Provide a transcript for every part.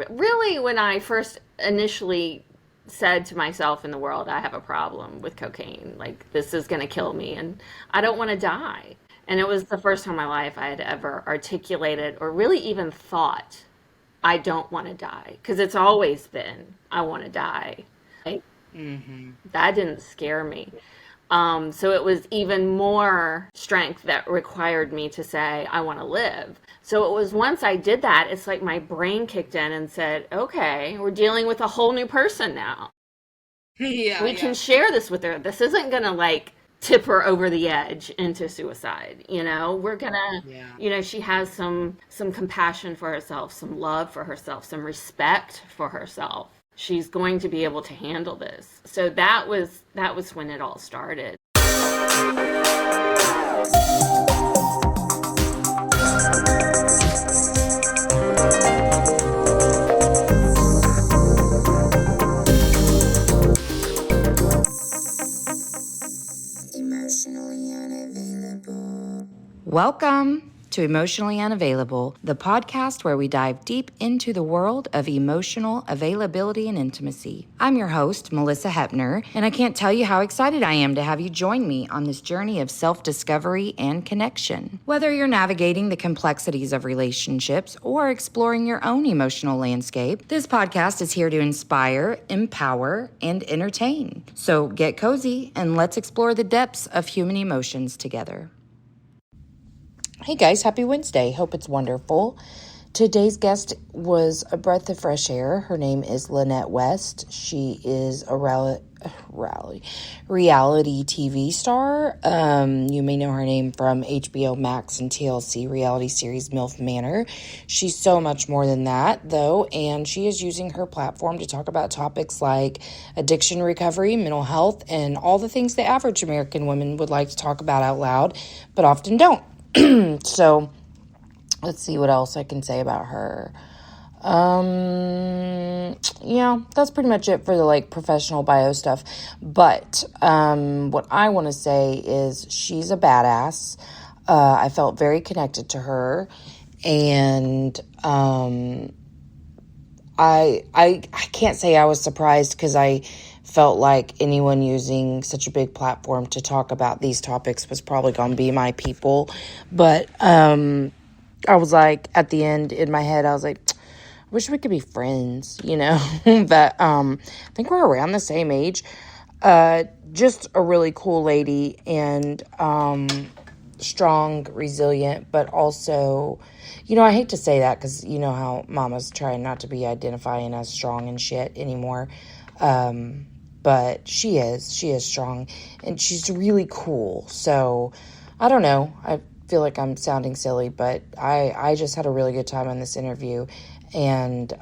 Really, when I first initially said to myself in the world, I have a problem with cocaine, like this is going to kill me and I don't want to die. And it was the first time in my life I had ever articulated or really even thought, I don't want to die. Because it's always been, I want to die. Like, Mm-hmm. that didn't scare me. So it was even more strength that required me to say, I want to live. So it was once I did that, it's like my brain kicked in and said, okay, we're dealing with a whole new person now. Yeah, We can yeah, share this with her. This isn't going to like tip her over the edge into suicide. We're going to, yeah. she has some compassion for herself, some love for herself, some respect for herself. She's going to be able to handle this. So that was when it all started. Emotionally unavailable. Welcome to Emotionally Unavailable, the podcast where we dive deep into the world of emotional availability and intimacy. I'm your host, Malisa Hepner, and I can't tell you how excited I am to have you join me on this journey of self-discovery and connection. Whether you're navigating the complexities of relationships or exploring your own emotional landscape, this podcast is here to inspire, empower, and entertain. So get cozy and let's explore the depths of human emotions together. Hey guys, happy Wednesday. Hope it's wonderful. Today's guest was a breath of fresh air. Her name is Lannette West. She is a reality TV star. You may know her name from HBO Max and TLC reality series Milf Manor. She's so much more than that, though, and she is using her platform to talk about topics like addiction recovery, mental health, and all the things the average American woman would like to talk about out loud, but often don't. So let's see what else I can say about her. Yeah, that's pretty much it for the like professional bio stuff. But what I want to say is she's a badass. I felt very connected to her, and I can't say I was surprised because I felt like anyone using such a big platform to talk about these topics was probably going to be my people. But I was like, at the end in my head, I was like, I wish we could be friends, but I think we're around the same age. Just a really cool lady and strong, resilient, but also, I hate to say that because you know how mama's trying not to be identifying as strong and shit anymore. But she is strong and she's really cool. So I don't know. I feel like I'm sounding silly, but I just had a really good time on this interview and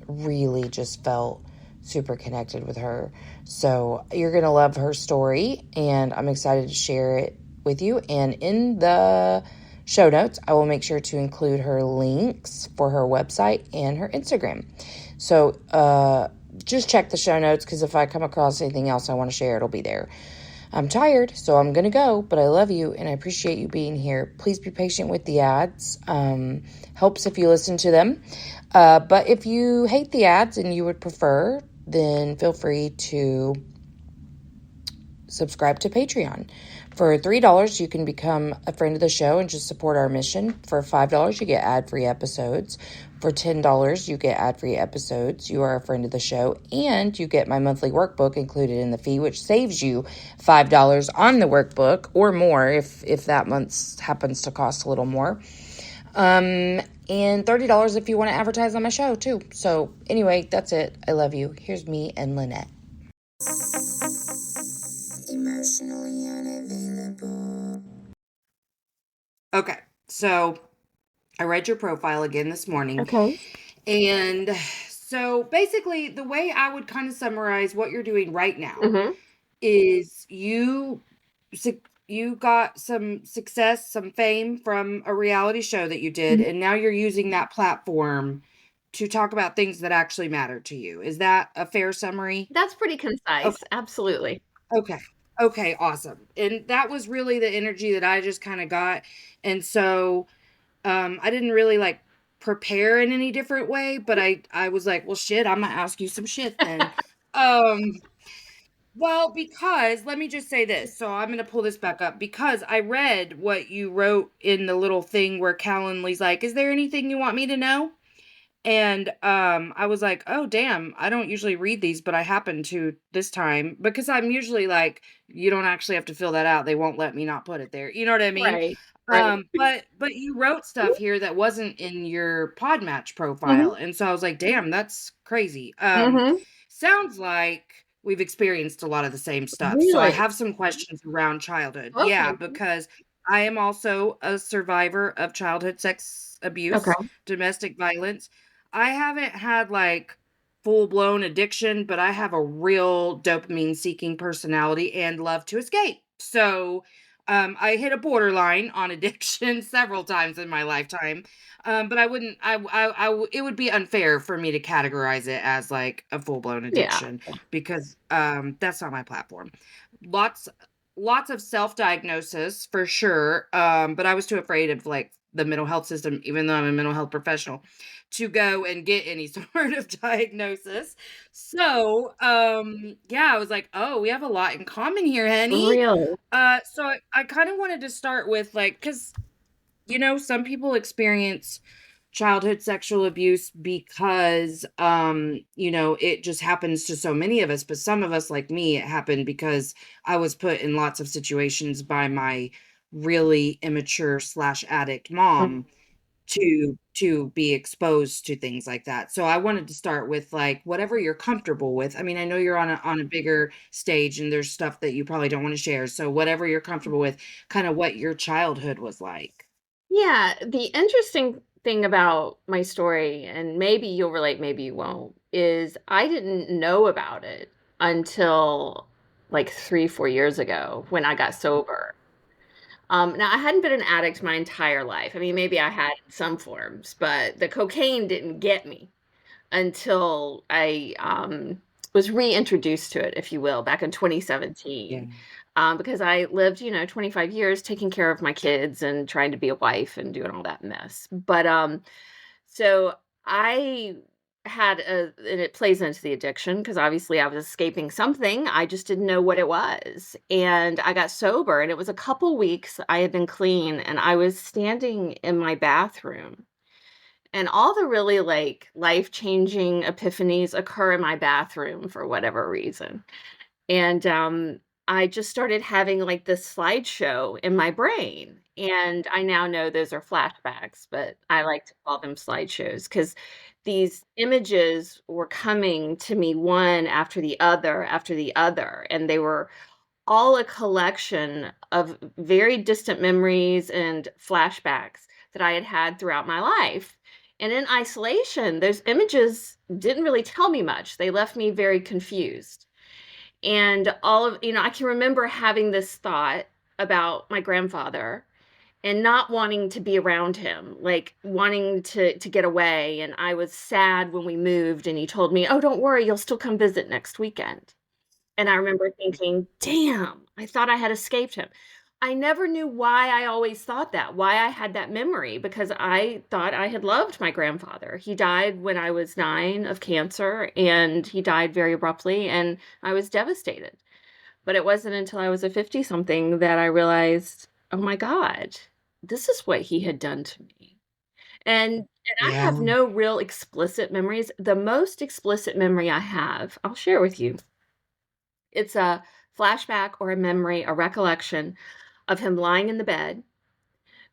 really just felt super connected with her. So you're going to love her story, and I'm excited to share it with you. And in the show notes, I will make sure to include her links for her website and her Instagram. So just check the show notes because if I come across anything else I want to share, it'll be there. I'm tired, so I'm going to go, but I love you and I appreciate you being here. Please be patient with the ads. Helps if you listen to them. But if you hate the ads and you would prefer, then feel free to subscribe to Patreon. For $3, you can become a friend of the show and just support our mission. For $5, you get ad-free episodes. For $10, you get ad-free episodes. You are a friend of the show, and you get my monthly workbook included in the fee, which saves you $5 on the workbook or more if that month happens to cost a little more. And $30 if you want to advertise on my show, too. So, anyway, that's it. I love you. Here's me and Lannette. Emotionally unavailable. Okay, so I read your profile again this morning. Okay. And so basically, the way I would kind of summarize what you're doing right now Mm-hmm. is you got some success, some fame from a reality show that you did, and now you're using that platform to talk about things that actually matter to you. Is that a fair summary? That's pretty Okay. concise. Absolutely. Okay. Okay, awesome. And that was really the energy that I just kind of got. And so I didn't really like prepare in any different way, but I was like, well, shit, I'm gonna ask you some shit then. Um, well, because let me just say this. So I'm gonna pull this back up because I read what you wrote in the little thing where Calendly's like, "Is there anything you want me to know?" And I was like, "Oh, damn, I don't usually read these, but I happen to this time because I'm usually like, you don't actually have to fill that out. They won't let me not put it there. You know what I mean?" Right. Right. But you wrote stuff here that wasn't in your Podmatch profile, Hmm. and so I was like, "Damn, that's crazy." Hmm. Sounds like we've experienced a lot of the same stuff. So I Really? have some questions around childhood. Yeah, Okay. because I am also a survivor of childhood sex Okay. abuse, domestic violence. I haven't had like full blown addiction, but I have a real dopamine seeking personality and love to escape. So I hit a borderline on addiction several times in my lifetime. But I wouldn't, it would be unfair for me to categorize it as like a full blown Yeah. addiction because that's not my platform. Lots, lots of self diagnosis for sure. But I was too afraid of like the mental health system, even though I'm a mental health professional, to go and get any sort of diagnosis. So, yeah, I was like, "Oh, we have a lot in common here, honey." Really? So I kind of wanted to start with like, because some people experience childhood sexual abuse because it just happens to so many of us, but some of us like me, it happened because I was put in lots of situations by my really immature slash addict Mhm. mom to be exposed to things like that. So I wanted to start with like whatever you're comfortable with. I mean, I know you're on a bigger stage and there's stuff that you probably don't want to share. So whatever you're comfortable with, kind of what your childhood was like. Yeah, the interesting thing about my story, and maybe you'll relate, maybe you won't, is I didn't know about it until like 3, 4 years ago when I got sober. Now I hadn't been an addict my entire life. I mean, maybe I had in some forms, but the cocaine didn't get me until I was reintroduced to it, if you will, back in Yeah. 2017. Because I lived, 25 years taking care of my kids and trying to be a wife and doing all that mess. But so I and it plays into the addiction because obviously I was escaping something. I just didn't know what it was. And I got sober, and it was a couple weeks I had been clean, and I was standing in my bathroom, and all the really like life-changing epiphanies occur in my bathroom for whatever reason. And I just started having like this slideshow in my brain. And I now know those are flashbacks, but I like to call them slideshows because these images were coming to me one after the other after the other. And they were all a collection of very distant memories and flashbacks that I had had throughout my life. And in isolation, those images didn't really tell me much. They left me very confused. And I can remember having this thought about my grandfather and not wanting to be around him, like wanting to get away. And I was sad when we moved and he told me, "Oh, don't worry, you'll still come visit next weekend." And I remember thinking, "Damn, I thought I had escaped him." I never knew why I always thought that, why I had that memory, because I thought I had loved my grandfather. He died when I was 9 of cancer, and he died very abruptly, and I was devastated. But it wasn't until I was a 50 something that I realized, "Oh my God, this is what he had done to me." And I Yeah. have no real explicit memories. The most explicit memory I have, I'll share with you. It's a flashback or a memory, a recollection of him lying in the bed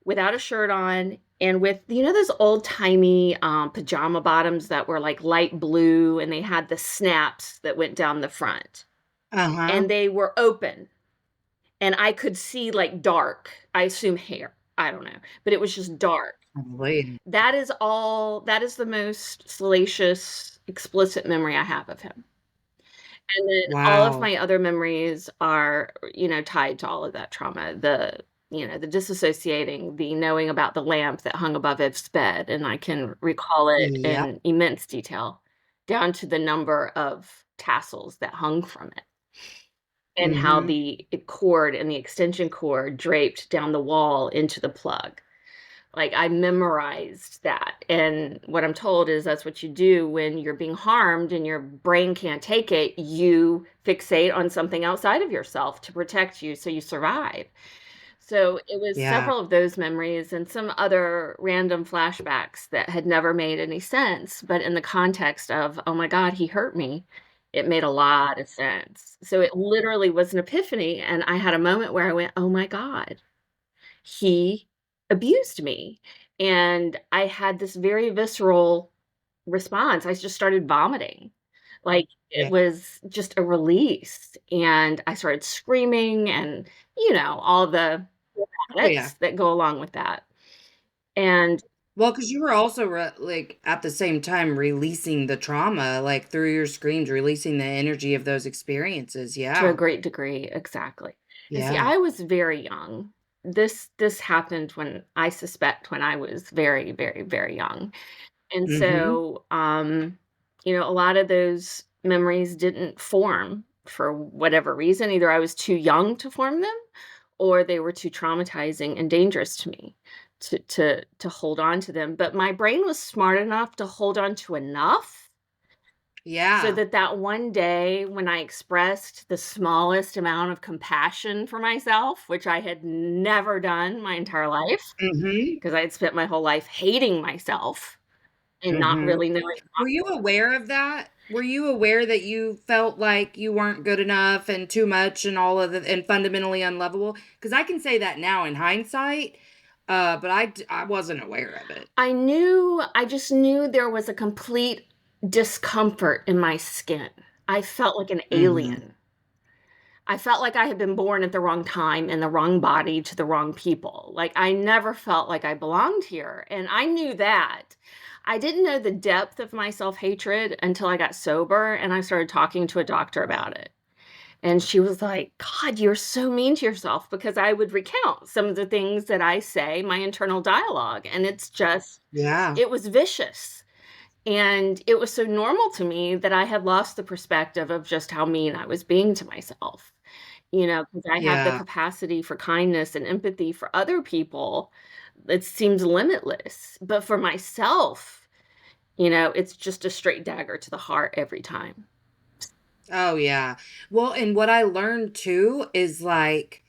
without a shirt on and with, those old-timey pajama bottoms that were like light blue and they had the snaps that went down the front. Uh-huh. And they were open and I could see like dark, I assume hair. I don't know, but it was just dark. Probably. That is the most salacious, explicit memory I have of him. And then all of Wow. my other memories are, tied to all of that trauma. The disassociating, the knowing about the lamp that hung above Ev's bed, and I can recall it Yep. in immense detail, down to the number of tassels that hung from it, and how Mm-hmm. the cord and the extension cord draped down the wall into the plug. Like I memorized that. And what I'm told is that's what you do when you're being harmed and your brain can't take it. You fixate on something outside of yourself to protect you so you survive. So it was Yeah. several of those memories and some other random flashbacks that had never made any sense. But in the context of, oh my God, he hurt me, it made a lot of sense. So it literally was an epiphany. And I had a moment where I went, oh my God, he abused me. And I had this very visceral response. I just started vomiting. Like it Yeah. was just a release. And I started screaming and, all the Oh yeah. dramatics that go along with that. And Well, because you were also like at the same time releasing the trauma, like through your screams, releasing the energy of those experiences. to a Yeah. great degree, exactly. And see, Yeah. I was very young. This happened when I suspect when I was very, very, very young. And Mm-hmm. so, a lot of those memories didn't form for whatever reason. Either I was too young to form them, or they were too traumatizing and dangerous to me to hold on to them. But my brain was smart enough to hold on to enough so Yeah. that one day when I expressed the smallest amount of compassion for myself, which I had never done my entire life, Mm-hmm. because I had spent my whole life hating myself and not Mm-hmm. really knowing. Were you aware of that? Were you aware that you felt like you weren't good enough and too much and all of the and fundamentally unlovable? Because I can say that now in hindsight, but I wasn't aware of it. I just knew there was a complete discomfort in my skin. I felt like an Mm-hmm. alien. I felt like I had been born at the wrong time in the wrong body to the wrong people. Like I never felt like I belonged here. And I knew that. I didn't know the depth of my self hatred until I got sober and I started talking to a doctor about it. And she was like, God, you're so mean to yourself because I would recount some of the things that I say, my internal dialogue. And Yeah. it was vicious. And it was so normal to me that I had lost the perspective of just how mean I was being to myself. Because I have the Yeah. capacity for kindness and empathy for other people. It seems limitless. But for myself, it's just a straight dagger to the heart every time. Oh yeah. Well, and what I learned too is like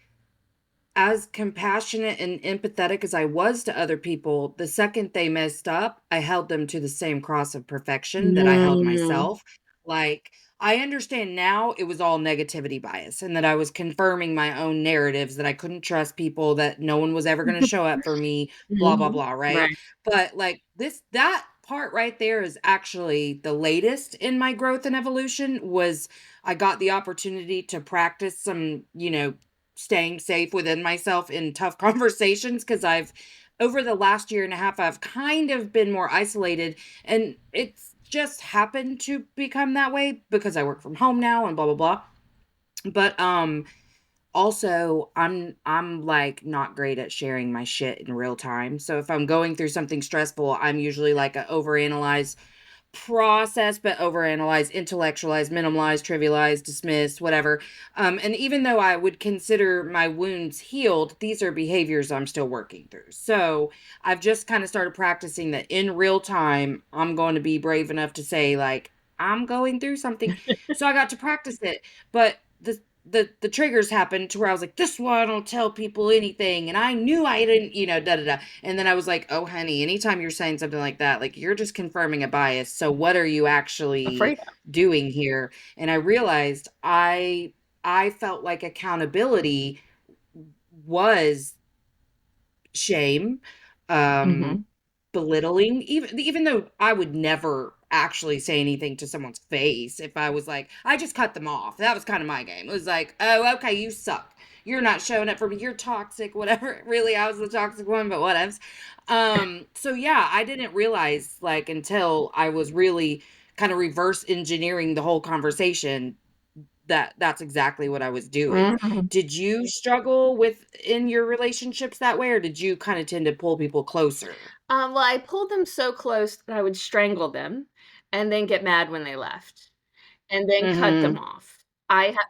as compassionate and empathetic as I was to other people, the second they messed up, I held them to the same cross of perfection that I held Mm. myself. Like, I understand now it was all negativity bias and that I was confirming my own narratives that I couldn't trust people, that no one was ever going to show up for me, blah, blah, Mhm. blah. Right. Right. But like that part right there is actually the latest in my growth and evolution was I got the opportunity to practice some, staying safe within myself in tough conversations because I've over the last year and a half I've kind of been more isolated and it's just happened to become that way because I work from home now and blah blah blah. But also I'm like not great at sharing my shit in real time. So if I'm going through something stressful, I'm usually like a overanalyze process, but overanalyze, intellectualize, minimalize, trivialize, dismiss, whatever. And even though I would consider my wounds healed, these are behaviors I'm still working through. So I've just kind of started practicing that in real time. I'm going to be brave enough to say, like, I'm going through something. So I got to practice it. But the triggers happened to where I was like, this one will tell people anything. And I knew I didn't, da da da. And then I was like, oh, honey, anytime you're saying something like that, like you're just confirming a bias. So what are you actually Afraid of. doing here? And I realized I felt like accountability was shame, um, Mhm. belittling, even though I would never actually say anything to someone's face if I was like, I just cut them off. That was kind of my game. It was like, oh, okay, you suck. You're not showing up for me. You're toxic, whatever. Really, I was the toxic one, but whatevs. So yeah, I didn't realize like until I was really kind of reverse engineering the whole conversation that that's exactly what I was doing. Mhm. Did you struggle with in your relationships that way, or did you kind of tend to pull people closer? Well, I pulled them so close that I would strangle them and then get mad when they left and then cut them Mhm. off.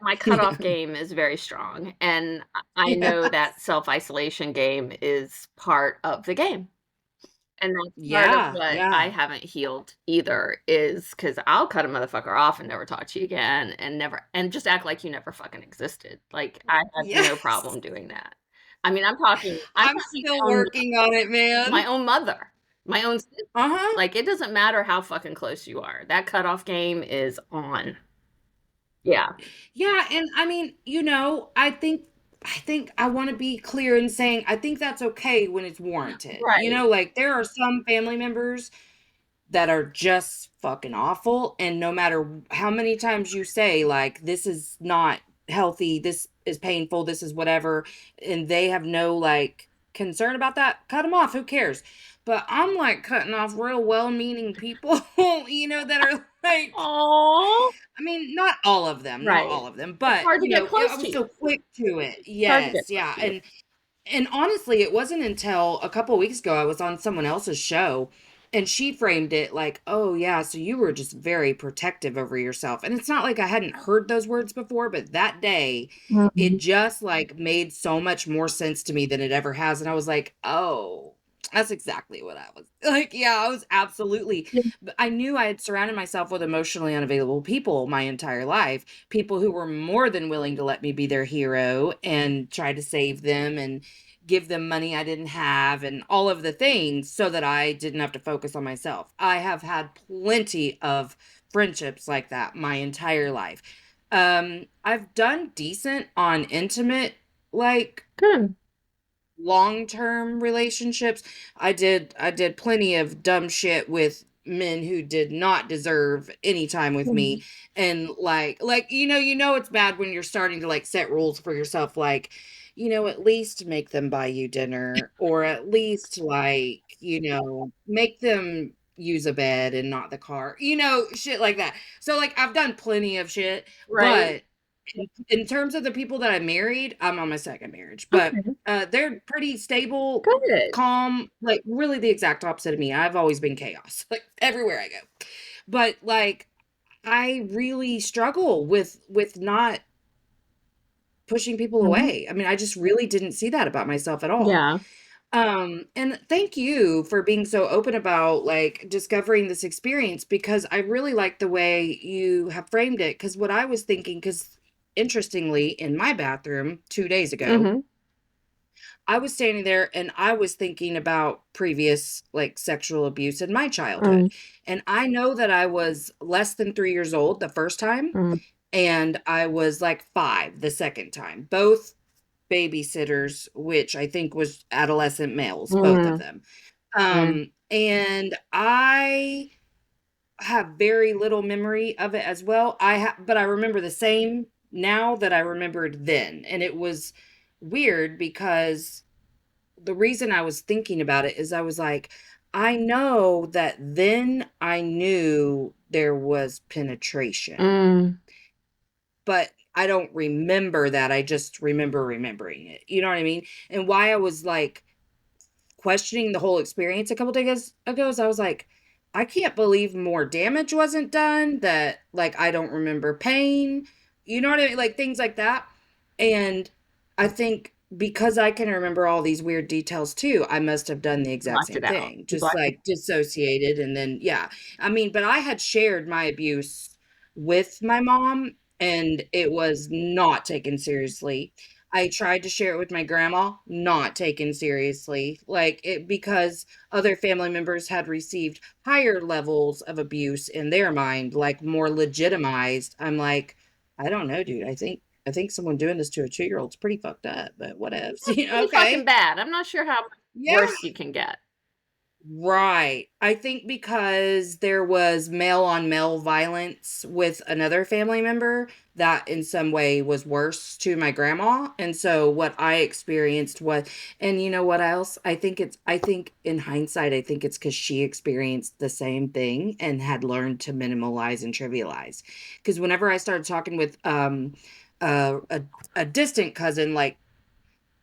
My cutoff Yeah. game is very strong, and I know Yes. that self-isolation game is part of the game. And that's part of Yeah, what I yeah. haven't healed either, is because I'll cut a motherfucker off and never talk to you again and never and just act like you never fucking existed. Like I have no Yes. problem doing that. I mean, I'm I'm talking still on working on it, my man. own mother, my own sister. Uh-huh. Like it doesn't matter how fucking close you are. That cutoff game is on. Yeah. Yeah, and I mean, I think I want to be clear in saying I think that's okay when it's warranted. Right. Like there are some family members that are just fucking awful, and no matter how many times you say like this is not healthy, this is painful, this is whatever, and they have no like concern about that, cut them off, who cares? But I'm like cutting off real well-meaning people, that are like, Oh. I mean, not all of them, not Right. all of them, It's but hard to get I close to was you. so quick to it. It's hard to get Yes, close yeah. to you. And honestly, it wasn't until a couple weeks ago I was on someone else's show and she framed it like, "Oh yeah, so you were just very protective over yourself." And it's not like I hadn't heard those words before, but that day it Mhm. just like made so much more sense to me than it ever has, and I was like, "Oh, that's exactly what I was." Like, yeah, I was absolutely, Yeah. but I knew I had surrounded myself with emotionally unavailable people my entire life, people who were more than willing to let me be their hero and try to save them and give them money I didn't have and all of the things so that I didn't have to focus on myself. I have had plenty of friendships like that my entire life. I've done decent on intimate, like Good. long-term relationships. I did plenty of dumb shit with men who did not deserve any time with Mhm. me, and like it's bad when you're starting to like set rules for yourself, like at least make them buy you dinner, or at least like make them use a bed and not the car, shit like that. So like I've done plenty of shit, Right. but in terms of the people that I married, I'm on my second marriage, but Okay. they're pretty stable, Good. calm, like really the exact opposite of me. I've always been chaos, like everywhere I go. But like I really struggle with not pushing people Mhm. away. I mean, I just really didn't see that about myself at all. Yeah. And thank you for being so open about like discovering this experience, because I really like the way you have framed it. Because what I was thinking, because interestingly, in my bathroom 2 days ago, Mhm. I was standing there and I was thinking about previous like sexual abuse in my childhood. Mm. And I know that I was less than 3 years old the first time, Mm. and I was like 5 the second time. Both babysitters, which I think was adolescent males, both of Mm. them. Mm. And I have very little memory of it as well. But I remember the same now that I remembered then. And it was weird because the reason I was thinking about it is I was like, I know that then I knew there was penetration, Mm. but I don't remember that. I just remember remembering it. You know what I mean? And why I was like questioning the whole experience a couple days ago is I was like, I can't believe more damage wasn't done, that like I don't remember pain. You know what I mean? Like things like that. And I think because I can remember all these weird details too, I must have done the exact Blocked same it out. thing. You Just blocked it. like dissociated and then yeah. I mean, but I had shared my abuse with my mom and it was not taken seriously. I tried to share it with my grandma, not taken seriously. Like it, because other family members had received higher levels of abuse in their mind, like more legitimized. I'm like, I don't know, dude. I think someone doing this to a 2-year-old is pretty fucked up, but whatevs. That's pretty fucking Okay. bad. I'm not sure how much Yeah. worse you can get. Right. I think because there was male on male violence with another family member, that in some way was worse to my grandma. And so what I experienced was, and you know what else? I think in hindsight, I think it's because she experienced the same thing and had learned to minimalize and trivialize. Because whenever I started talking with a distant cousin, like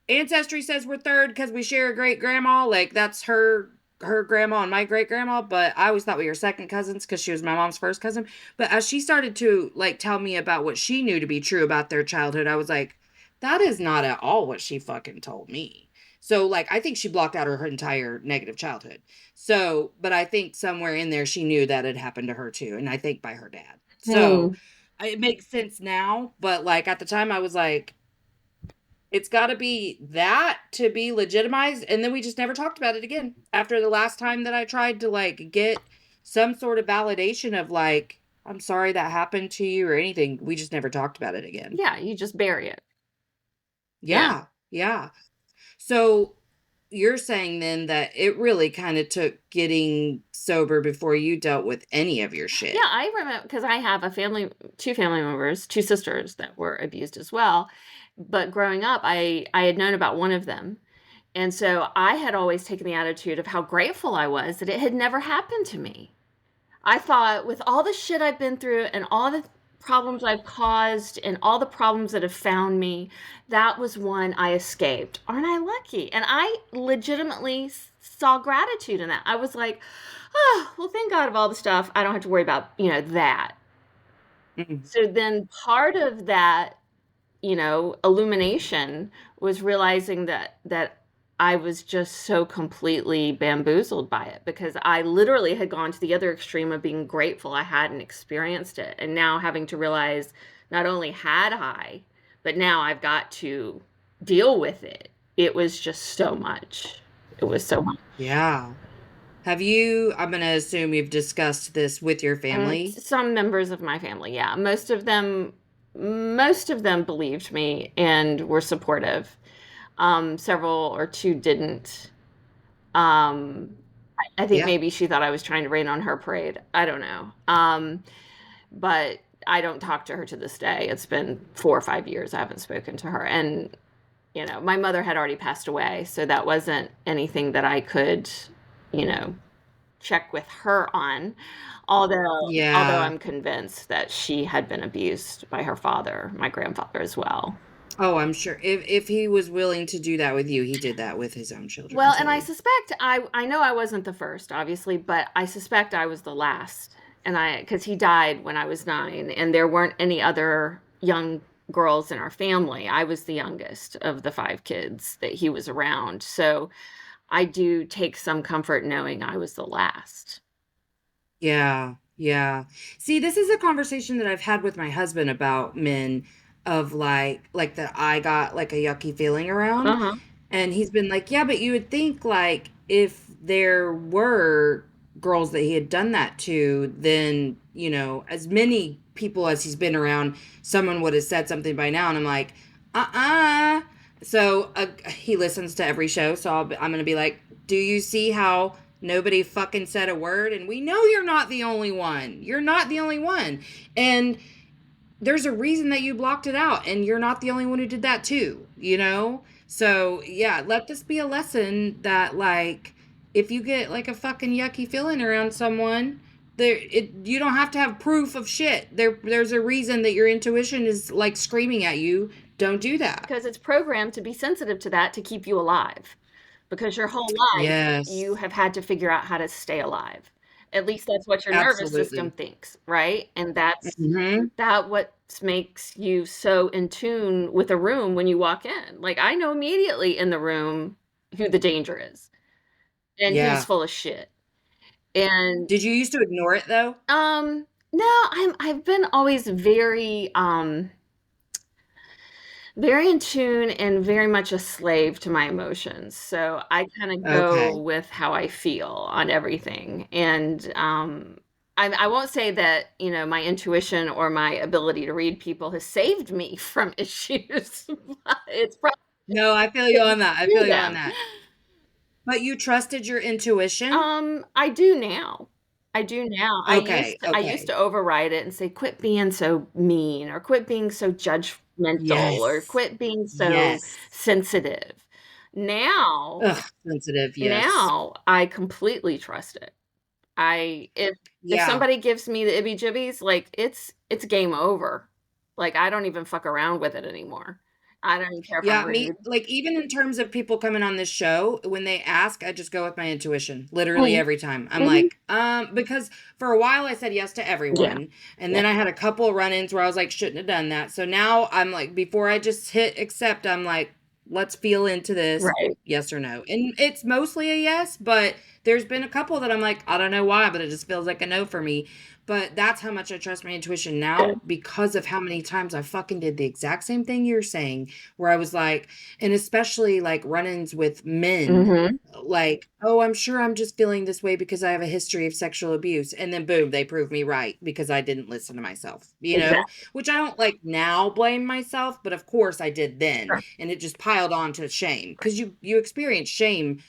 ancestry says we're third because we share a great grandma, like that's her grandma and my great grandma, but I always thought we were second cousins because she was my mom's first cousin. But as she started to like tell me about what she knew to be true about their childhood, I was like, that is not at all what she fucking told me. So like I think she blocked out her entire negative childhood. So, but I think somewhere in there she knew that had happened to her too, and I think by her dad. So Hmm. it makes sense now, but like at the time I was like, it's got to be that to be legitimized, and then we just never talked about it again after the last time that I tried to like get some sort of validation of like, I'm sorry that happened to you or anything. We just never talked about it again. Yeah, you just bury it. Yeah. Yeah, yeah. So you're saying then that it really kind of took getting sober before you dealt with any of your Yeah, shit. I remember because I have two family members, two sisters that were abused as well. But growing up, I had known about one of them. And so I had always taken the attitude of how grateful I was that it had never happened to me. I thought with all the shit I've been through and all the problems I've caused and all the problems that have found me, that was one I escaped. Aren't I lucky? And I legitimately saw gratitude in that. I was like, oh, well, thank God of all the stuff. I don't have to worry about, that. Mm. So then part of that, illumination was realizing that I was just so completely bamboozled by it because I literally had gone to the other extreme of being grateful I hadn't experienced it. And now having to realize not only had I, but now I've got to deal with it. It was just so much. It was so much. Yeah. I'm going to assume you've discussed this with your family. Some members of my family, yeah. Most of them believed me and were supportive. Several or two didn't. I think Yeah. maybe she thought I was trying to rain on her parade. I don't know. But I don't talk to her to this day. It's been 4 or 5 years I haven't spoken to her. And, my mother had already passed away, so that wasn't anything that I could, you know, check with her on. Although Yeah. I'm convinced that she had been abused by her father, my grandfather as well. Oh, I'm sure if he was willing to do that with you, he did that with his own children Well, and I too. suspect I know I wasn't the first, obviously, but I suspect I was the last. And because he died when I was 9, and there weren't any other young girls in our family. I was the youngest of the 5 kids that he was around. So I do take some comfort knowing I was the last. Yeah, yeah. See, this is a conversation that I've had with my husband about men of like that I got like a yucky feeling around. Uh huh. And he's been like, "Yeah, but you would think like if there were girls that he had done that to, then, as many people as he's been around, someone would have said something by now." And I'm like, "Uh-uh." So he listens to every show, so I'm going to be like, "Do you see how nobody fucking said a word? And we know you're not the only one. You're not the only one. And there's a reason that you blocked it out, and you're not the only one who did that too. So yeah, let this be a lesson that like if you get like a fucking yucky feeling around someone, you don't have to have proof of shit. There's a reason that your intuition is like screaming at you, don't do that. Because it's programmed to be sensitive to that to keep you alive. Because your whole life you Yes, have had to figure out how to stay alive. At least that's what your nervous system absolutely. thinks, right? And that's Hmm. that what makes you so in tune with a room when you walk in. Like I know immediately in the room who the danger is and who's Yeah. full of shit. And Did you used to ignore it though? no, I've been always very in tune and very much a slave to my emotions. So I kind of go Okay. with how I feel on everything. And I won't say that, my intuition or my ability to read people has saved me from issues. But it's probably No, I feel you on that. I through feel you on them. that. But you trusted your intuition? I do now. I do now. I Okay, used to I used okay. to override it and say, "Quit being so mean," or "Quit being so judgmental," or Yes. "Quit being so Yes. sensitive." Now Ugh, sensitive, yes. now I completely trust it. I if Yeah. somebody gives me the ibby jibbies, like, it's game over. Like, I don't even fuck around with it anymore. I don't even care if I'm Yeah, me rude. like, even in terms of people coming on this show, when they ask, I just go with my intuition, literally Mhm. every time. I'm Mhm. like, because for a while I said yes to Yeah. everyone, and Yeah. then I had a couple run-ins where I was like, shouldn't have done that. So now I'm like, before I just hit accept, I'm like, let's feel into this, Right. yes or no. And it's mostly a yes, but there's been a couple that I'm like, I don't know why, but it just feels like a no for me. But that's how much I trust my intuition now Good. because of how many times I fucking did the exact same thing you're saying, where I was like, and especially like run-ins with men, Mhm. like, oh, I'm sure I'm just feeling this way because I have a history of sexual abuse. And then boom, they prove me right because I didn't listen to myself, Exactly. which I don't like now blame myself, but of course I did then. Sure. And it just piled on to shame because you experience shame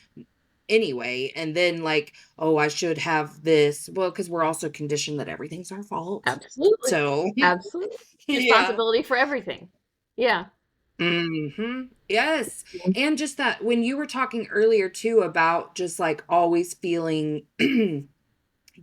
anyway. And then like, oh, I should have this. Well, because we're also conditioned that everything's our fault. Absolutely. So Absolutely. yeah. Responsibility for everything. Yeah. Yes. And just that when you were talking earlier too about just like always feeling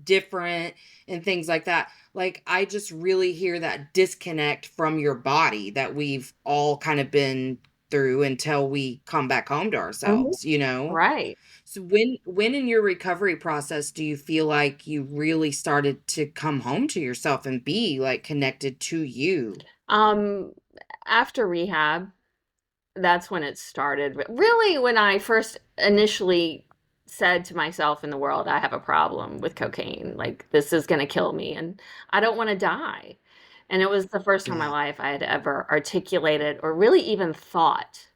different and things like that, like I just really hear that disconnect from your body that we've all kind of been through until we come back home to Mhm. ourselves. Right. So when in your recovery process do you feel like you really started to come home to yourself and be like connected to you? Um, After rehab, that's when it started. But really, when I first initially said to myself in the world, I have a problem with cocaine, like this is going to kill me and I don't want to die. And it was the first time in my Yeah. life I had ever articulated or really even thought,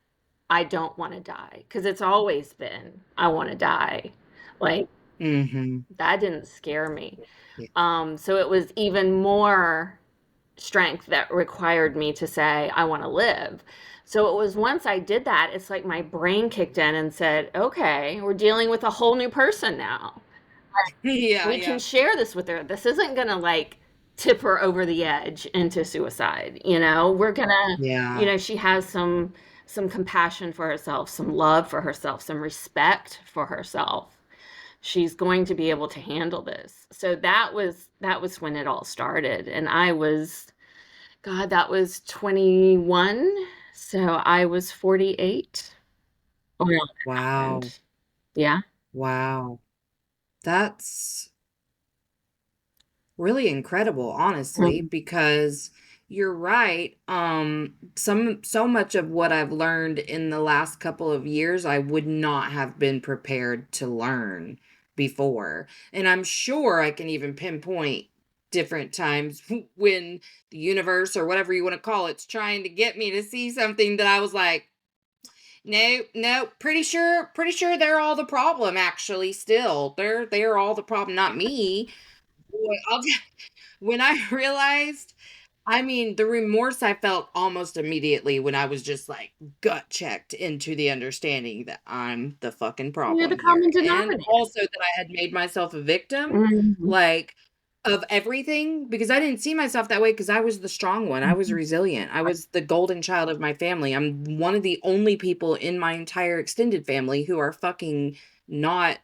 I don't want to die. Because it's always been, I want to die. Like, Mm-hmm. that didn't scare me. Yeah. So it was even more strength that required me to say, I want to live. So it was once I did that, it's like my brain kicked in and said, okay, we're dealing with a whole new person now. Yeah, We can yeah. share this with her. This isn't going to like tip her over the edge into suicide. You know, we're going to, Yeah. she has some compassion for herself, some love for herself, some respect for herself. She's going to be able to handle this. So that was when it all started. And I was, God, that was 21. So I was 48. Oh, yeah, that Wow. happened. Yeah. Wow. That's really incredible, honestly, Mhm. because you're right. So much of what I've learned in the last couple of years, I would not have been prepared to learn before. And I'm sure I can even pinpoint different times when the universe or whatever you want to call it's trying to get me to see something that I was like, no, no, pretty sure they're all the problem actually still. They're all the problem, not me. Boy, when I realized, I mean, the remorse I felt almost immediately when I was just like gut checked into the understanding that I'm the fucking You're the problem common here. And denominator. also that I had made myself a victim, Mhm. like of everything, because I didn't see myself that way because I was the strong one. I was Mhm. resilient. I was the golden child of my family. I'm one of the only people in my entire extended family who are fucking not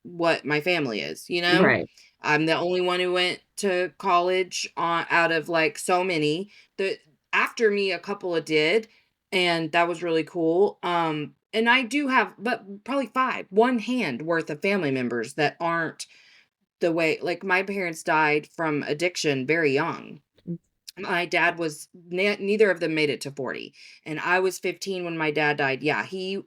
what my family is. Right. I'm the only one who went to college on out of like so many. The After me a couple of did, and that was really cool. And I do have but probably five, one hand worth of family members that aren't the way like my parents died from addiction very young. My dad was neither of them made it to 40, and I was 15 when my dad died. Yeah, he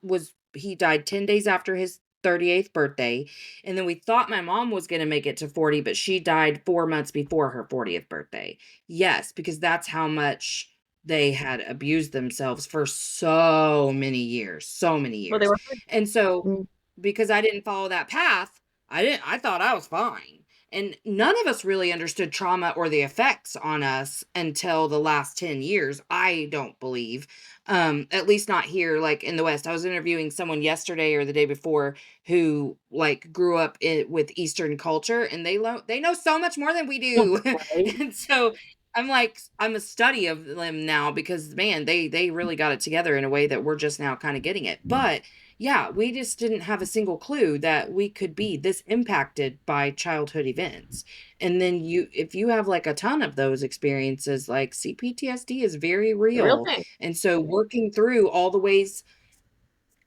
died 10 days after his 38th birthday, and then we thought my mom was going to make it to 40, but she died 4 months before her 40th birthday. Yes, because that's how much they had abused themselves for so many years, so many Well, they years. were. And so Mm. because I didn't follow that path, I thought I was fine. And none of us really understood trauma or the effects on us until the last 10 years, I don't believe. At least not here, like in the West. I was interviewing someone yesterday or the day before who like grew up with Eastern culture and they know so much more than we do. Right. And so I'm like, I'm a study of them now because man, they really got it together in a way that we're just now kind of getting it. But yeah, we just didn't have a single clue that we could be this impacted by childhood events. And then if you have like a ton of those experiences, like CPTSD is very The real real. thing. And so working through all the ways,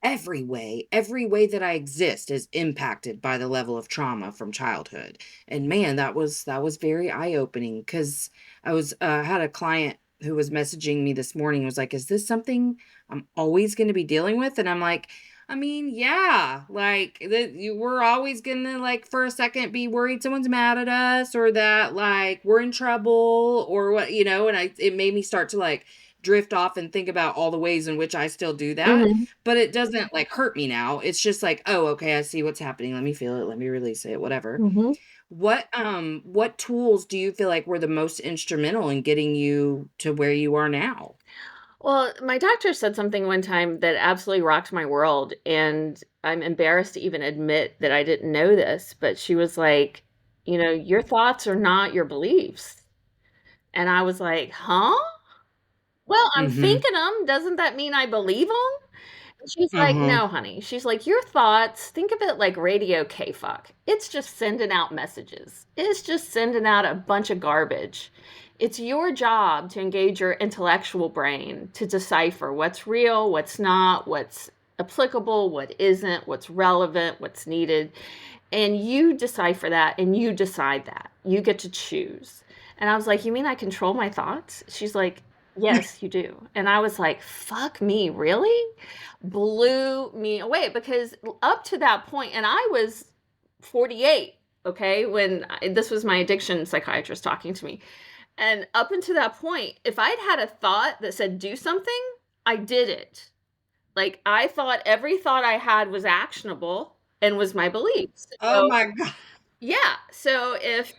every way that I exist is impacted by the level of trauma from childhood. And man, that was very eye-opening because I had a client who was messaging me this morning was like, "Is this something I'm always going to be dealing with?" And I'm like, I mean, yeah, like we're always gonna like for a second be worried someone's mad at us or that like we're in trouble or what, you know. And it made me start to like drift off and think about all the ways in which I still do that, Hmm. but it doesn't like hurt me now. It's just like, oh, okay, I see what's happening. Let me feel it. Let me release it. Whatever. Hmm. What tools do you feel like were the most instrumental in getting you to where you are now? Well, my doctor said something one time that absolutely rocked my world, and I'm embarrassed to even admit that I didn't know this, but she was like, your thoughts are not your beliefs. And I was like, huh? Well, I'm Mm-hmm. thinking them. Doesn't that mean I believe them? She's like, Uh-huh. no, honey. She's like, your thoughts, think of it like radio K-fuck. It's just sending out messages. It's just sending out a bunch of garbage. It's your job to engage your intellectual brain to decipher what's real, what's not, what's applicable, what isn't, what's relevant, what's needed. And you decipher that and you decide that. You get to choose. And I was like, you mean I control my thoughts? She's like, yes, you do. And I was like, fuck me, really? Blew me away because up to that point, and I was 48, okay, when this was my addiction psychiatrist talking to me. And up until that point, if I'd had a thought that said do something, I did it. Like I thought every thought I had was actionable and was my beliefs. Oh So, my God. yeah. So if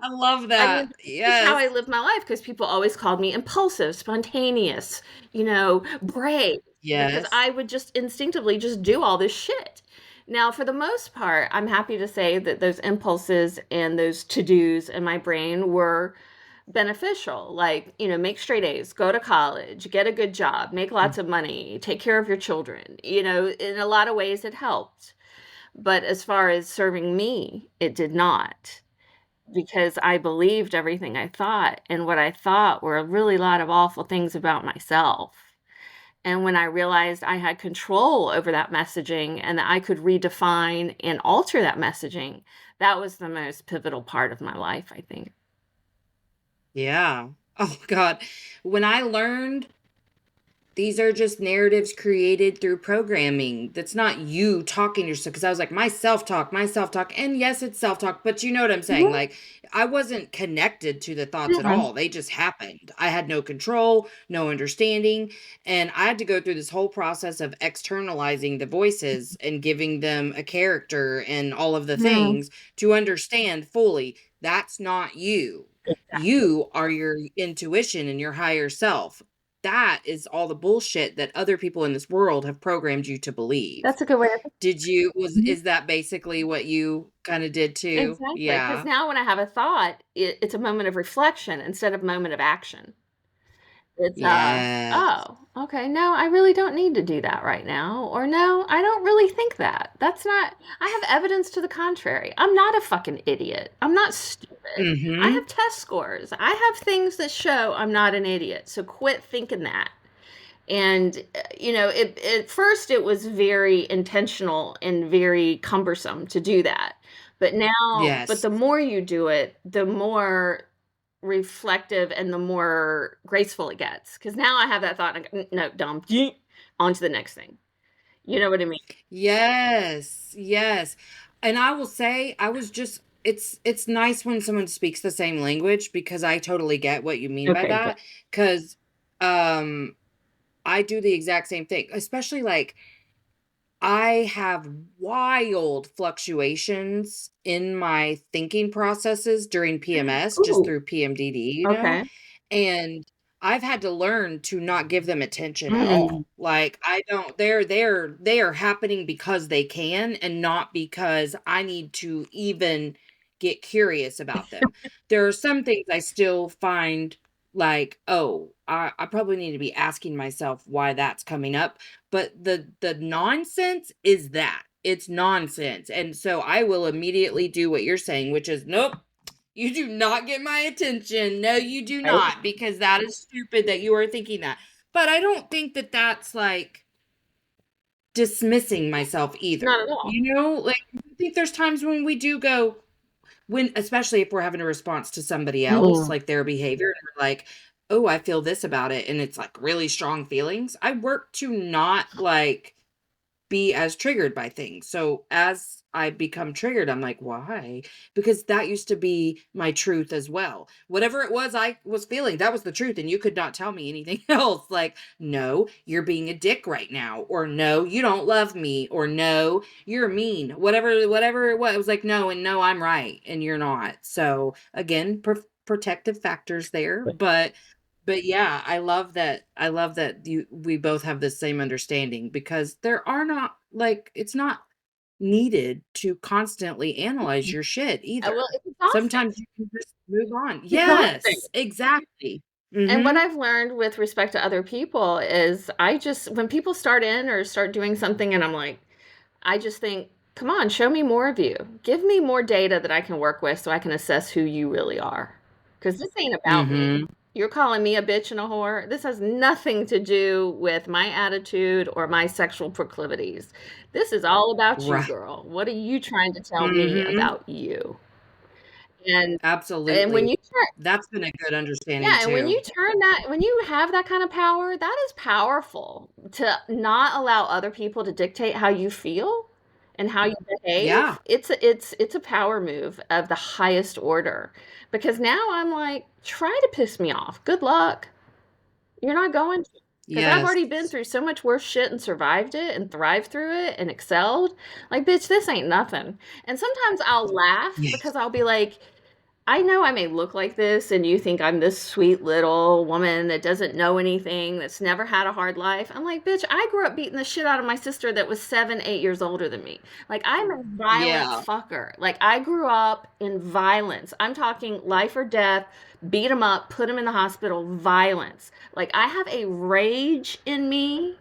I love I mean, that. this is how Yes. I live my life because people always called me impulsive, spontaneous, brave, because Yes. I would just instinctively just do all this shit. Now, for the most part, I'm happy to say that those impulses and those to-dos in my brain were beneficial. Like, make straight A's, go to college, get a good job, make lots of money, take care of your children. In a lot of ways it helped. But as far as serving me, it did not because I believed everything I thought, and what I thought were a really lot of awful things about myself. And when I realized I had control over that messaging and that I could redefine and alter that messaging, that was the most pivotal part of my life, I think. Yeah. Oh God. When I learned these are just narratives created through programming. That's not you talking to yourself. Because I was like, my self talk, my self talk. And yes, it's self talk, but you know what I'm saying? Mhm. Like, I wasn't connected to the thoughts at Mhm. all. They just happened. I had no control, no understanding. And I had to go through this whole process of externalizing the voices and giving them a character and all of the Mhm. things to understand fully that's not you. You are your intuition and your higher self. That is all the bullshit that other people in this world have programmed you to believe. That's a good way of Did you was Mhm. is that basically what you kind of did too? Exactly. Because Yeah. now when I have a thought, it's a moment of reflection instead of a moment of action. It's, Yes. "Oh, okay, no, I really don't need to do that right now," or, "No, I don't really think that. That's not I have evidence to the contrary. I'm not a fucking idiot. I'm not stupid. I Mhm. have test scores. I have things that show I'm not an idiot, so quit thinking that." And, at first it was very intentional and very cumbersome to do that. But Yes. the more you do it, the more reflective and the more graceful it gets. Because now I have that thought and I go, No, dumb, on to the next thing." You know what I mean? Yes. Yes. And I will say I was just it's nice when someone speaks the same language because I totally get what you mean by Okay, good. that. Cuz um I do the exact same thing, especially like I have wild fluctuations in my thinking processes during PMS, just Ooh, through PMDD, okay. and I've had to learn to not give them attention at Mm, all. Like I don't they are happening because they can and not because I need to even get curious about them. There are some things I still find like, oh, I probably need to be asking myself why that's coming up, but the nonsense is that. It's nonsense. And so I will immediately do what you're saying, which is nope. You do not get my attention. No, you do right? not, because that is stupid that you are thinking that. But I don't think that that's like dismissing myself Not at either. all. Like I think there's times when we do go when especially if we're having a response to somebody else, Mm, like their behavior, and we're like, oh, I feel this about it, and it's like really strong feelings. I work to not like be as triggered by things. So as I become triggered, I'm like, why? Because that used to be my truth as well. Whatever it was I was feeling, that was the truth. And you could not tell me anything else. Like, no, you're being a dick right now. Or no, you don't love me. Or no, you're mean. Whatever it was like, no, and no, I'm right. And you're not. So again, protective factors there. But yeah, I love that we both have the same understanding, because there are not like it's not needed to constantly analyze your shit either. Well, it's exhausting. Sometimes you can just move on. It's exhausting. Yes, exactly. And what Mhm. I've learned with respect to other people is I just, when people start in or start doing something, and I'm like, I just think, come on, show me more of you. Give me more data that I can work with so I can assess who you really are. Because this ain't about me. Mhm. You're calling me a bitch and a whore. This has nothing to do with my attitude or my sexual proclivities. This is all about you, Right. girl. What are you trying to tell me Mhm. about you? And when Absolutely. you turn, That's been a good understanding yeah, and when too. you turn that, when you have that kind of power, that is powerful to not allow other people to dictate how you feel and how you Yeah. behave. It's a power move of the highest order. Because now I'm like, try to piss me off. Good luck. You're not going to. Because I've Yes. already been through so much worse shit and survived it and thrived through it and excelled. Like, bitch, this ain't nothing. And sometimes I'll laugh Yes. because I'll be like, I know I may look like this, and you think I'm this sweet little woman that doesn't know anything, that's never had a hard life. I'm like, bitch, I grew up beating the shit out of my sister that was 7, 8 years older than me. Like, I'm a violent Yeah. fucker. Like, I grew up in violence. I'm talking life or death, beat them up, put them in the hospital, violence. Like, I have a rage in me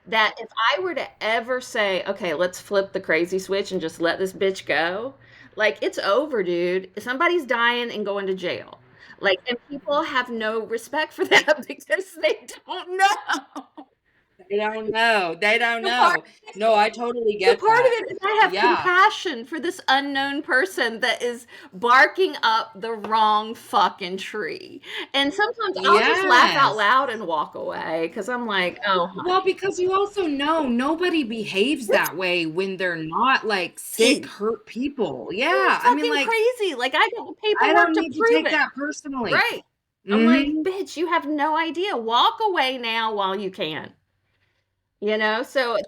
that if I were to ever say, okay, let's flip the crazy switch and just let this bitch go, like it's over, dude. Somebody's dying and going to jail. Like, and people have no respect for that because they don't know. They don't know. They don't The part know. No, I totally the get part of that. it is I have Yeah. compassion for this unknown person that is barking up the wrong fucking tree. And sometimes I'll just laugh out Yes. loud and walk away because I'm like, oh, Well, honey. because you also know nobody behaves that way when they're not like sick, It's hurt people. You're Yeah. I mean, fucking like, crazy. Like, I got the I paperwork don't to need to prove take it. that personally. Right. I'm like, Hmm. bitch, you have no idea. Walk away now while you can. So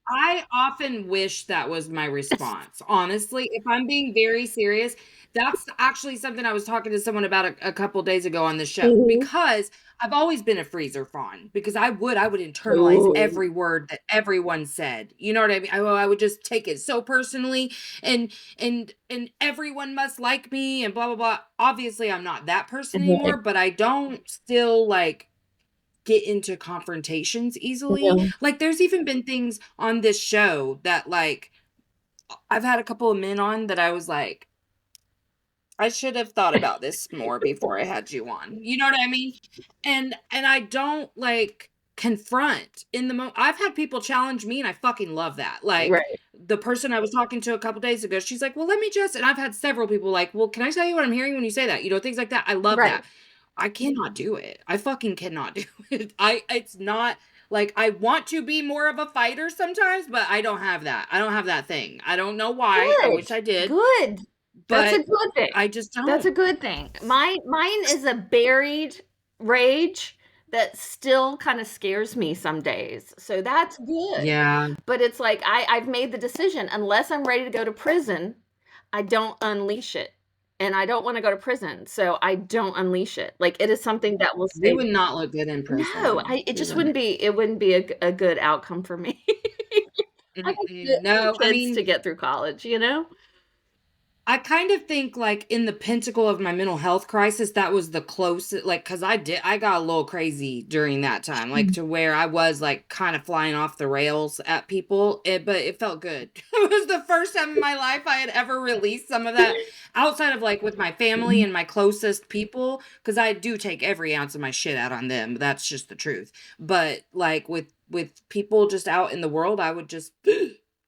I often wish that was my it's, response. Honestly, if I'm being very serious, that's actually something I was talking to someone about a couple days ago on the show, Mhm. because I've always been a freezer fawn, because I would internalize Ooh. every word that everyone said. You know what I mean? I would just take it so personally, and and everyone must like me and blah blah blah. Obviously, I'm not that person anymore, Right. but I don't still like get into confrontations easily. Yeah. Like there's even been things on this show that like I've had a couple of men on that I was like, I should have thought about this more before I had you on. You know what I mean? And I don't like confront in the moment. I've had people challenge me and I fucking love that. Like Right. the person I was talking to a couple days ago, she's like, "Well, let me just," and I've had several people like, "Well, can I tell you what I'm hearing when you say that?" Things like that. I love Right. that. I cannot do it. I fucking cannot do it. It's not like I want to be more of a fighter sometimes, but I don't have that. I don't have that thing. I don't know why. I Good. wish I did, Good. That's a but good thing. I just That's don't. a good thing. Mine is a buried rage that still kind of scares me some days. So that's good. Yeah. But it's like I've made the decision, unless I'm ready to go to prison, I don't unleash it. And I don't want to go to prison, so I don't unleash it. Like, it is something that will They stay. would not look good in No, prison. it They just wouldn't. wouldn't be a good outcome for me. Mm-mm. I got No, I kids mean, to get through college. I kind of think like in the pinnacle of my mental health crisis, that was the closest, like, cause I got a little crazy during that time, like to where I was like kind of flying off the rails at people, but it felt good. It was the first time in my life I had ever released some of that outside of like with my family and my closest people, cause I do take every ounce of my shit out on them. That's just the truth. But like with people just out in the world, I would just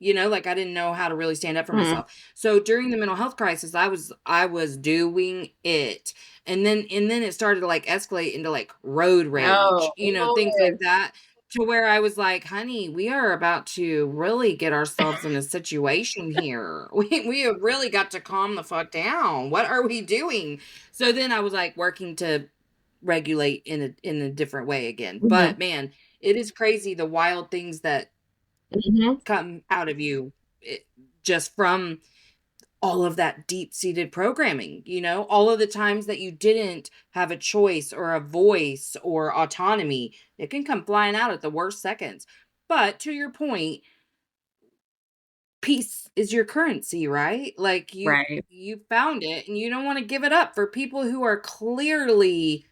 You know, like I didn't know how to really stand up for Mhm. myself. So during the mental health crisis, I was doing it. And then it started to like escalate into like road rage, Oh, you know, things like Lord. that, to where I was like, honey, we are about to really get ourselves in a situation here. We have really got to calm the fuck down. What are we doing? So then I was like working to regulate in a different way again. Mhm. But man, it is crazy the wild things that Mhm. come out of you, it, just from all of that deep-seated programming, you know, all of the times that you didn't have a choice or a voice or autonomy, it can come flying out at the worst seconds. But to your point, peace is your currency, right? Like Right. you found it and you don't want to give it up for people who are clearly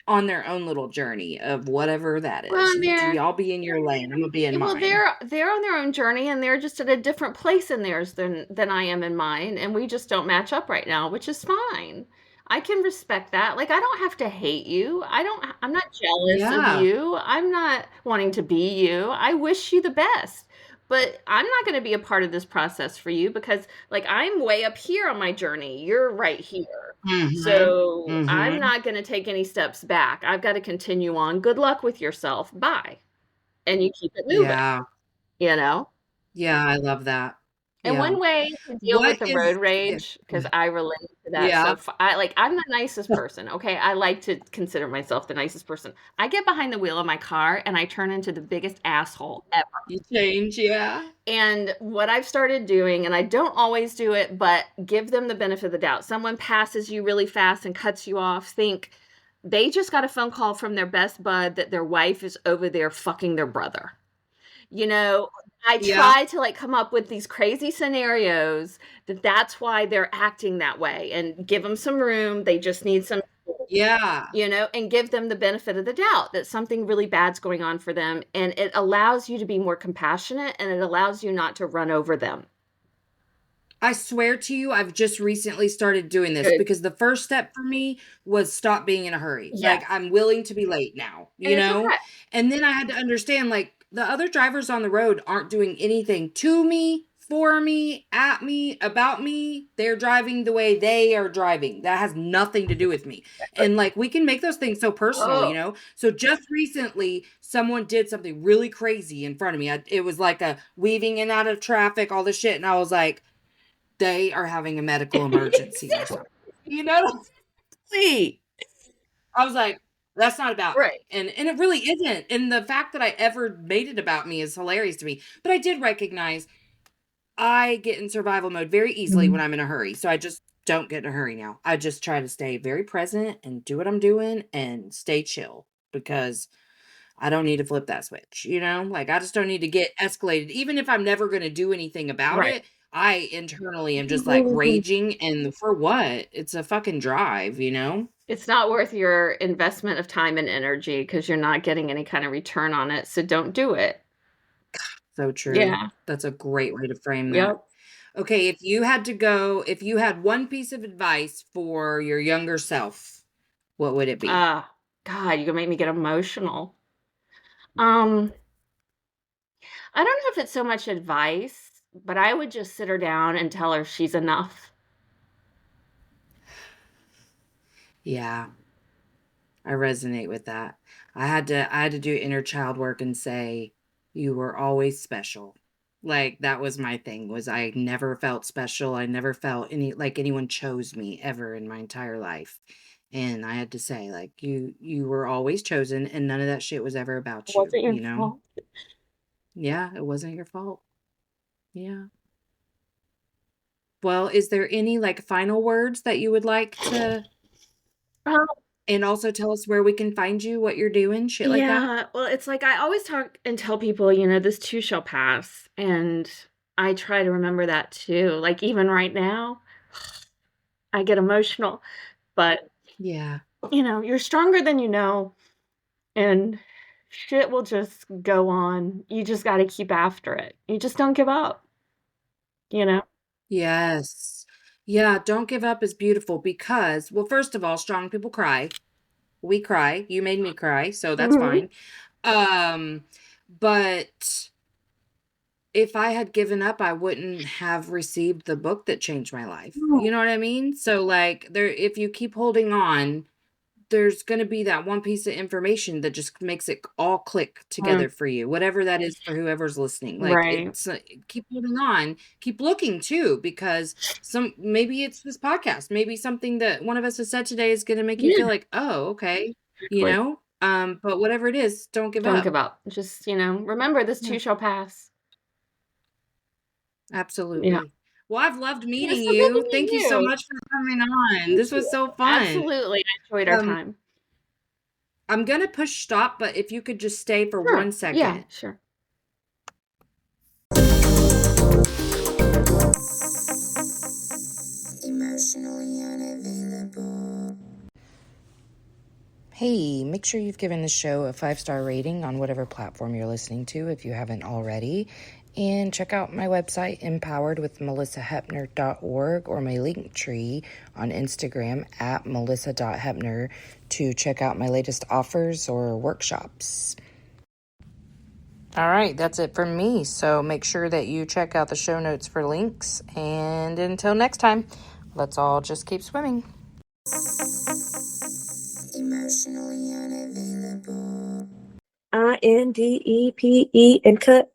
on their own little journey of whatever that is. Well, Y'all be in your lane. I'm gonna be in well, mine. they're on their own journey and they're just at a different place in theirs than I am in mine, and we just don't match up right now, which is fine. I can respect that. Like I don't have to hate you. I'm not jealous of Yeah. you. I'm not wanting to be you. I wish you the best. But I'm not going to be a part of this process for you because like I'm way up here on my journey. You're right here. Mhm. So I'm Mhm. not going to take any steps back. I've got to continue on. Good luck with yourself. Bye. And you keep it moving, Yeah. you know? Yeah, I love that. And Yeah. one way to deal with What the road is yeah. rage, because I relate to that. Yeah. So I'm the nicest person. Okay. I like to consider myself the nicest person. I get behind the wheel of my car and I turn into the biggest asshole ever. You change, yeah. And what I've started doing, and I don't always do it, but give them the benefit of the doubt. Someone passes you really fast and cuts you off. Think they just got a phone call from their best bud that their wife is over there fucking their brother. You know, I Yeah. try to like come up with these crazy scenarios that's why they're acting that way and give them some room. They just need some, Yeah. and give them the benefit of the doubt that something really bad's going on for them. And it allows you to be more compassionate and it allows you not to run over them. I swear to you, I've just recently started doing this Good. because the first step for me was stop being in a hurry. Yes. Like, I'm willing to be late now, And you it's know? okay. And then I had to understand, like, the other drivers on the road aren't doing anything to me, for me, at me, about me. They're driving the way they are driving. That has nothing to do with me. And, like, we can make those things so personal, you Oh, know? So just recently, someone did something really crazy in front of me. It was like a weaving in and out of traffic, all this shit. And I was like, they are having a medical emergency or something. You know? exactly. I was like, that's not about me. Right. And it really isn't. And the fact that I ever made it about me is hilarious to me. But I did recognize I get in survival mode very easily when Mhm. I'm in a hurry. So I just don't get in a hurry now. I just try to stay very present and do what I'm doing and stay chill because I don't need to flip that switch, you know? Like, I just don't need to get escalated. Even if I'm never going to do anything about Right. it, I internally am just like raging. And for what? It's a fucking drive, you know? It's not worth your investment of time and energy because you're not getting any kind of return on it. So don't do it. So true. Yeah. That's a great way to frame that. Yep. Okay, if you had one piece of advice for your younger self, what would it be? Ah, God, you're gonna make me get emotional. Um, I don't know if it's so much advice, but I would just sit her down and tell her she's enough. Yeah, I resonate with that. I had to do inner child work and say you were always special. Like that was my thing was I never felt special. I never felt any like anyone chose me ever in my entire life. And I had to say like you were always chosen and none of that shit was ever about you, Wasn't your you know? fault. Yeah, it wasn't your fault. Yeah. Well, is there any like final words that you would like to Um, and also tell us where we can find you, what you're doing, shit like that? yeah, well, it's like I always talk and tell people, this too shall pass. And I try to remember that too. Like even right now, I get emotional, but Yeah. you're stronger than you know. And shit will just go on. You just gotta keep after it. You just don't give up, you know? Yes. Yeah, don't give up is beautiful because, well, first of all, strong people cry. We cry. You made me cry, so that's Mhm. fine. Um, but if I had given up, I wouldn't have received the book that changed my life. No. You know what I mean? So like if you keep holding on, there's going to be that one piece of information that just makes it all click Mm, together for you, whatever that is for whoever's listening. Like right. it's keep holding on, keep looking too, because maybe it's this podcast, maybe something that one of us has said today is going to make you Yeah, feel like, oh, okay, exactly. but whatever it is, don't give Don't up. give up. Just, remember this Yeah, too shall pass. Yeah. absolutely. Well, I've loved It was meeting so good to you. meet Thank you so you. much for coming on. Thank This was you. so fun. Absolutely. I enjoyed our Um, time. I'm gonna push stop, but if you could just stay for Sure. 1 second. Yeah, sure. Emotionally unavailable. Hey, make sure you've given the show a 5-star rating on whatever platform you're listening to if you haven't already. And check out my website, empoweredwithmelisahepner.org, or my link tree on Instagram at melissa.hepner to check out my latest offers or workshops. All right, that's it from me. So make sure that you check out the show notes for links. And until next time, let's all just keep swimming. Emotionally unavailable. INDEPE and cut.